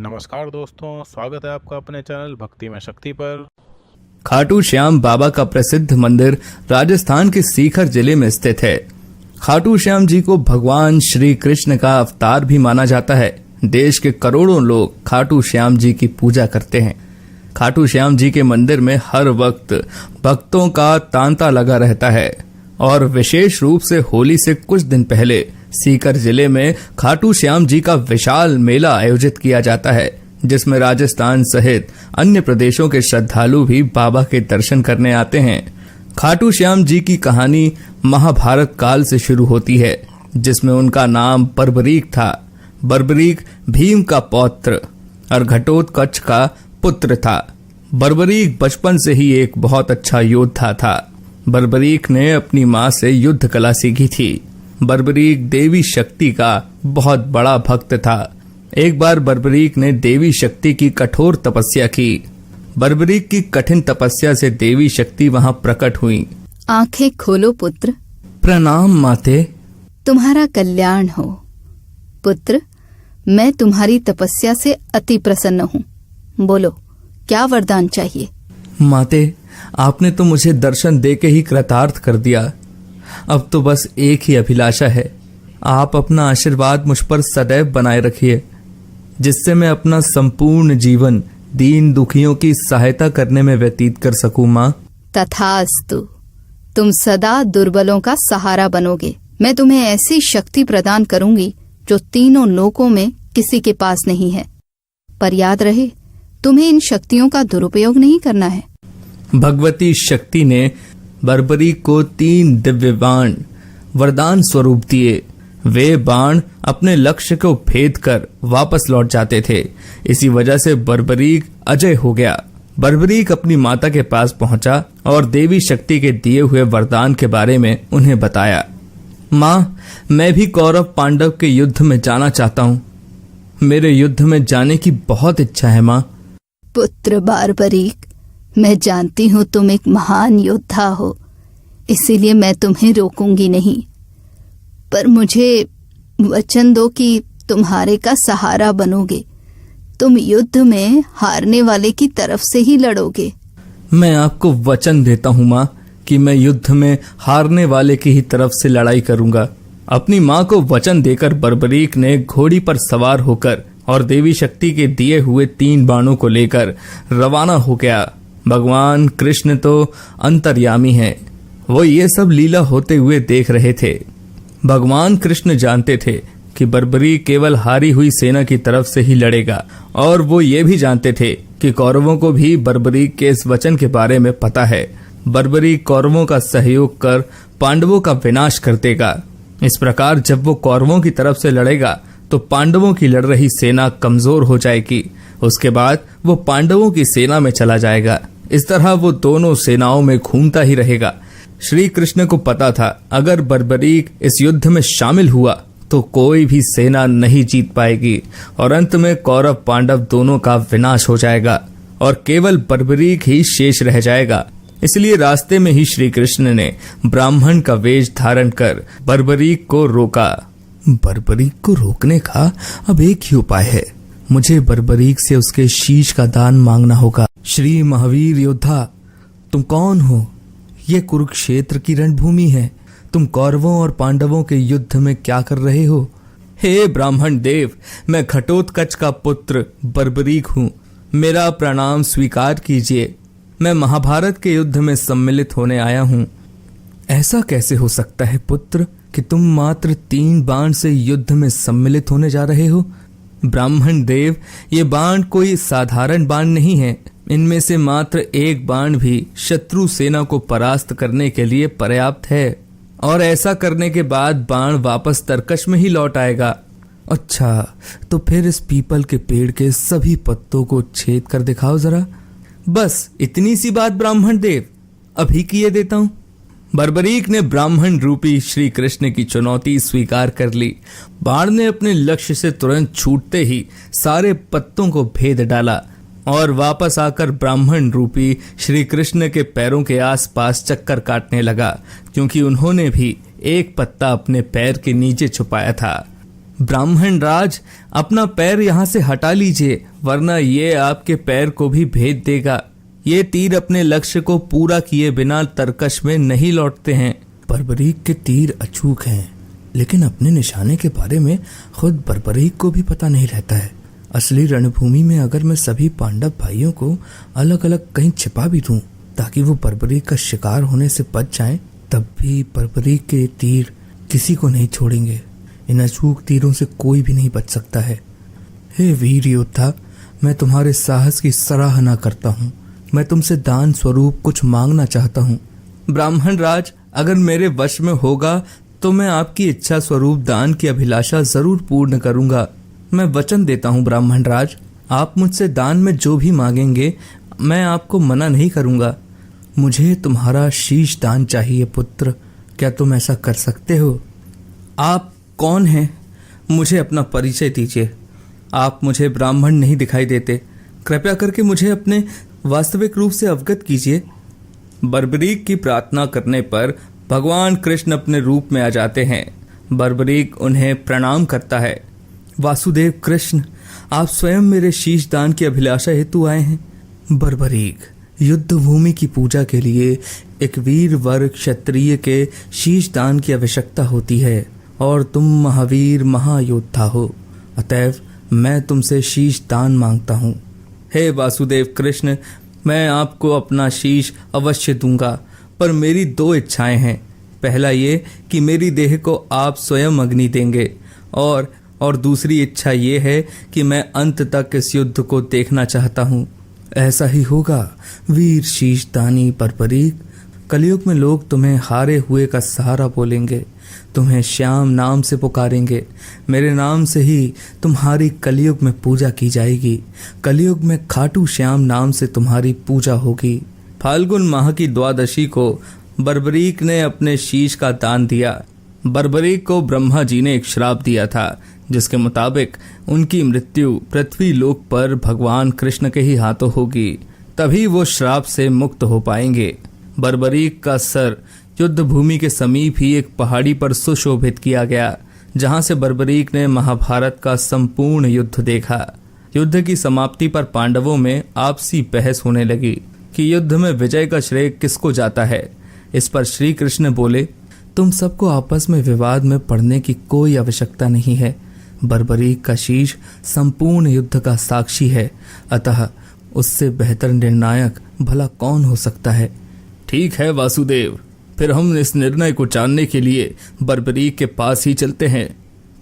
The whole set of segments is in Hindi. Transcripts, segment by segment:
नमस्कार दोस्तों, स्वागत है आपका अपने चैनल भक्ति में शक्ति पर। खाटू श्याम बाबा का प्रसिद्ध मंदिर राजस्थान के सीकर जिले में स्थित है। खाटू श्याम जी को भगवान श्री कृष्ण का अवतार भी माना जाता है। देश के करोड़ों लोग खाटू श्याम जी की पूजा करते हैं। खाटू श्याम जी के मंदिर में हर वक्त भक्तों का तांता लगा रहता है और विशेष रूप से होली से कुछ दिन पहले सीकर जिले में खाटू श्याम जी का विशाल मेला आयोजित किया जाता है, जिसमें राजस्थान सहित अन्य प्रदेशों के श्रद्धालु भी बाबा के दर्शन करने आते हैं। खाटू श्याम जी की कहानी महाभारत काल से शुरू होती है, जिसमें उनका नाम बर्बरीक था। बर्बरीक भीम का पौत्र और घटोत्कच का पुत्र था। बर्बरीक बचपन से ही एक बहुत अच्छा योद्धा था। बर्बरीक ने अपनी माँ से युद्ध कला सीखी थी। बर्बरीक देवी शक्ति का बहुत बड़ा भक्त था। एक बार बर्बरीक ने देवी शक्ति की कठोर तपस्या की। बर्बरीक की कठिन तपस्या से देवी शक्ति वहां प्रकट हुई। आंखें खोलो पुत्र। प्रणाम माते। तुम्हारा कल्याण हो पुत्र। मैं तुम्हारी तपस्या से अति प्रसन्न हूँ। बोलो, क्या वरदान चाहिए? माते, आपने तो मुझे दर्शन देके ही कृतार्थ कर दिया। अब तो बस एक ही अभिलाषा है, आप अपना आशीर्वाद मुझ पर सदैव बनाए रखिए, जिससे मैं अपना संपूर्ण जीवन दीन दुखियों की सहायता करने में व्यतीत कर सकूं। माँ, तथास्तु। तुम सदा दुर्बलों का सहारा बनोगे। मैं तुम्हें ऐसी शक्ति प्रदान करूंगी जो तीनों लोकों में किसी के पास नहीं है। पर याद रहे, तुम्हें इन शक्तियों का दुरुपयोग नहीं करना है। भगवती शक्ति ने बर्बरीक को 3 दिव्य बाण वरदान स्वरूप दिए। वे बाण अपने लक्ष्य को भेद कर वापस लौट जाते थे। इसी वजह से बर्बरीक अजय हो गया। बर्बरीक अपनी माता के पास पहुंचा और देवी शक्ति के दिए हुए वरदान के बारे में उन्हें बताया। माँ, मैं भी कौरव पांडव के युद्ध में जाना चाहता हूँ। मेरे युद्ध में जाने की बहुत इच्छा है माँ। पुत्र बर्बरीक, मैं जानती हूँ तुम एक महान योद्धा हो, इसीलिए मैं तुम्हें रोकूंगी नहीं। पर मुझे वचन दो कि तुम्हारे का सहारा बनोगे। तुम युद्ध में हारने वाले की तरफ से ही लड़ोगे। मैं आपको वचन देता हूँ माँ कि मैं युद्ध में हारने वाले की ही तरफ से लड़ाई करूंगा। अपनी माँ को वचन देकर बर्बरीक ने घोड़ी पर सवार होकर और देवी शक्ति के दिए हुए 3 बाणों को लेकर रवाना हो गया। भगवान कृष्ण तो अंतर्यामी हैं, वो ये सब लीला होते हुए देख रहे थे। भगवान कृष्ण जानते थे कि बर्बरीक केवल हारी हुई सेना की तरफ से ही लड़ेगा, और वो ये भी जानते थे कि कौरवों को भी बर्बरीक के इस वचन के बारे में पता है। बर्बरीक कौरवों का सहयोग कर पांडवों का विनाश कर देगा। इस प्रकार जब वो कौरवों की तरफ से लड़ेगा तो पांडवों की लड़ रही सेना कमजोर हो जाएगी। उसके बाद वो पांडवों की सेना में चला जाएगा। इस तरह वो दोनों सेनाओं में घूमता ही रहेगा। श्री कृष्ण को पता था, अगर बर्बरीक इस युद्ध में शामिल हुआ तो कोई भी सेना नहीं जीत पाएगी और अंत में कौरव पांडव दोनों का विनाश हो जाएगा और केवल बर्बरीक ही शेष रह जाएगा। इसलिए रास्ते में ही श्री कृष्ण ने ब्राह्मण का वेश धारण कर बर्बरीक को रोका। बर्बरीक को रोकने का अब एक ही उपाय है, मुझे बर्बरीक से उसके शीश का दान मांगना होगा। श्री महावीर योद्धा, तुम कौन हो? ये कुरुक्षेत्र की रणभूमि है। तुम कौरवों और पांडवों के युद्ध में क्या कर रहे हो? हे ब्राह्मण देव, मैं घटोत्कच का पुत्र बर्बरीक हूँ। मेरा प्रणाम स्वीकार कीजिए। मैं महाभारत के युद्ध में सम्मिलित होने आया हूँ। ऐसा कैसे हो सकता है पुत्र कि तुम मात्र 3 बाण से युद्ध में सम्मिलित होने जा रहे हो? ब्राह्मण देव, ये बाण कोई साधारण बाण नहीं है। इनमें से मात्र एक बाण भी शत्रु सेना को परास्त करने के लिए पर्याप्त है, और ऐसा करने के बाद बाण वापस तरकश में ही लौट आएगा। अच्छा, तो फिर इस पीपल के पेड़ के सभी पत्तों को छेद कर दिखाओ जरा। बस इतनी सी बात ब्राह्मण देव, अभी किए देता हूं। बर्बरीक ने ब्राह्मण रूपी श्री कृष्ण की चुनौती स्वीकार कर ली। बाण ने अपने लक्ष्य से तुरंत छूटते ही सारे पत्तों को भेद डाला और वापस आकर ब्राह्मण रूपी श्री कृष्ण के पैरों के आसपास चक्कर काटने लगा, क्योंकि उन्होंने भी एक पत्ता अपने पैर के नीचे छुपाया था। ब्राह्मण राज, अपना पैर यहाँ से हटा लीजिए, वरना ये आपके पैर को भी भेद देगा। ये तीर अपने लक्ष्य को पूरा किए बिना तरकश में नहीं लौटते हैं। बर्बरीक के तीर अचूक हैं, लेकिन अपने निशाने के बारे में खुद बर्बरीक को भी पता नहीं रहता है। असली रणभूमि में अगर मैं सभी पांडव भाइयों को अलग अलग कहीं छिपा भी दूं ताकि वो बर्बरीक का शिकार होने से बच जाएं, तब भी बर्बरीक के तीर किसी को नहीं छोड़ेंगे। इन अचूक तीरों से कोई भी नहीं बच सकता है। हे वीर योद्धा, मैं तुम्हारे साहस की सराहना करता हूँ। मैं तुमसे दान स्वरूप कुछ मांगना चाहता हूँ। ब्राह्मण राज, अगर मेरे वश में होगा तो मैं आपकी इच्छा स्वरूप दान की अभिलाषा जरूर पूर्ण करूंगा। मैं वचन देता हूँ ब्राह्मण राज, आप मुझसे दान में जो भी मांगेंगे मैं आपको मना नहीं करूंगा। मुझे तुम्हारा शीश दान चाहिए पुत्र, क्या तुम ऐसा कर सकते हो? आप कौन हैं? मुझे अपना परिचय दीजिए। आप मुझे ब्राह्मण नहीं दिखाई देते, कृपया करके मुझे अपने वास्तविक रूप से अवगत कीजिए। बर्बरीक की प्रार्थना करने पर भगवान कृष्ण अपने रूप में आ जाते हैं। बर्बरीक उन्हें प्रणाम करता है। वासुदेव कृष्ण, आप स्वयं मेरे शीश दान की अभिलाषा हेतु आए हैं। बर्बरीक, युद्ध भूमि की पूजा के लिए एक वीर वर क्षत्रिय के शीश दान की आवश्यकता होती है और तुम महावीर महायोद्धा हो, अतएव मैं तुमसे शीश दान मांगता हूँ। हे वासुदेव कृष्ण, मैं आपको अपना शीश अवश्य दूंगा, पर मेरी दो इच्छाएं हैं। पहला ये कि मेरी देह को आप स्वयं अग्नि देंगे, और दूसरी इच्छा ये है कि मैं अंत तक इस युद्ध को देखना चाहता हूँ। ऐसा ही होगा वीर शीशदानी बर्बरीक। कलयुग में लोग तुम्हें हारे हुए का सहारा बोलेंगे, तुम्हें श्याम नाम से पुकारेंगे। मेरे नाम से ही तुम्हारी कलयुग में पूजा की जाएगी। कलयुग में खाटू श्याम नाम से तुम्हारी पूजा होगी। फाल्गुन माह की द्वादशी को बर्बरीक ने अपने शीश का दान दिया। बर्बरीक को ब्रह्मा जी ने एक श्राप दिया था, जिसके मुताबिक उनकी मृत्यु पृथ्वी लोक पर भगवान कृष्ण के ही हाथों होगी, तभी वो श्राप से मुक्त हो पाएंगे। बर्बरीक का सर युद्ध भूमि के समीप ही एक पहाड़ी पर सुशोभित किया गया, जहां से बर्बरीक ने महाभारत का संपूर्ण युद्ध देखा। युद्ध की समाप्ति पर पांडवों में आपसी बहस होने लगी कि युद्ध में विजय का श्रेय किसको जाता है। इस पर श्री कृष्ण बोले, तुम सबको आपस में विवाद में पड़ने की कोई आवश्यकता नहीं है। बर्बरीक का शीश संपूर्ण युद्ध का साक्षी है, अतः उससे बेहतर निर्णायक भला कौन हो सकता है। ठीक है वासुदेव, फिर हम इस निर्णय को जानने के लिए बर्बरीक के पास ही चलते हैं।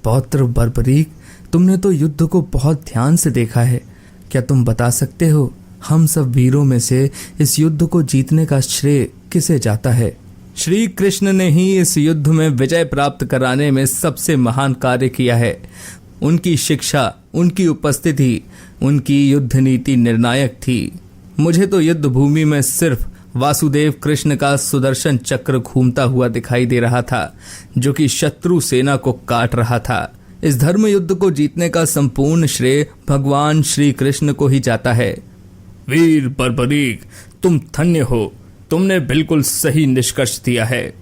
पौत्र बर्बरीक, तुमने तो युद्ध को बहुत ध्यान से देखा है, क्या तुम बता सकते हो हम सब वीरों में से इस युद्ध को जीतने का श्रेय किसे जाता है? श्री कृष्ण ने ही इस युद्ध में विजय प्राप्त कराने में सबसे महान कार्य किया है। उनकी शिक्षा, उनकी उपस्थिति, उनकी युद्ध नीति निर्णायक थी। मुझे तो युद्ध भूमि में सिर्फ वासुदेव कृष्ण का सुदर्शन चक्र घूमता हुआ दिखाई दे रहा था, जो कि शत्रु सेना को काट रहा था। इस धर्म युद्ध को जीतने का संपूर्ण श्रेय भगवान श्री कृष्ण को ही जाता है। वीर बर्बरीक, तुम धन्य हो, तुमने बिल्कुल सही निष्कर्ष दिया है।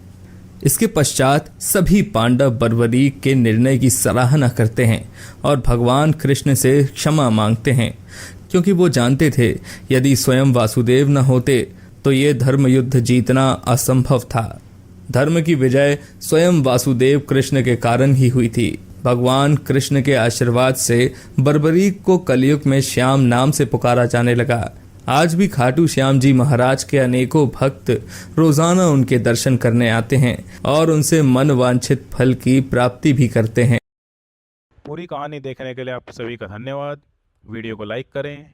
इसके पश्चात सभी पांडव बर्बरीक के निर्णय की सराहना करते हैं और भगवान कृष्ण से क्षमा मांगते हैं, क्योंकि वो जानते थे यदि स्वयं वासुदेव न होते तो ये धर्म युद्ध जीतना असंभव था। धर्म की विजय स्वयं वासुदेव कृष्ण के कारण ही हुई थी। भगवान कृष्ण के आशीर्वाद से बर्बरीक को कलयुग में श्याम नाम से पुकारा जाने लगा। आज भी खाटू श्याम जी महाराज के अनेकों भक्त रोजाना उनके दर्शन करने आते हैं और उनसे मन वांछित फल की प्राप्ति भी करते हैं। पूरी कहानी देखने के लिए आप सभी का धन्यवाद। वीडियो को लाइक करें,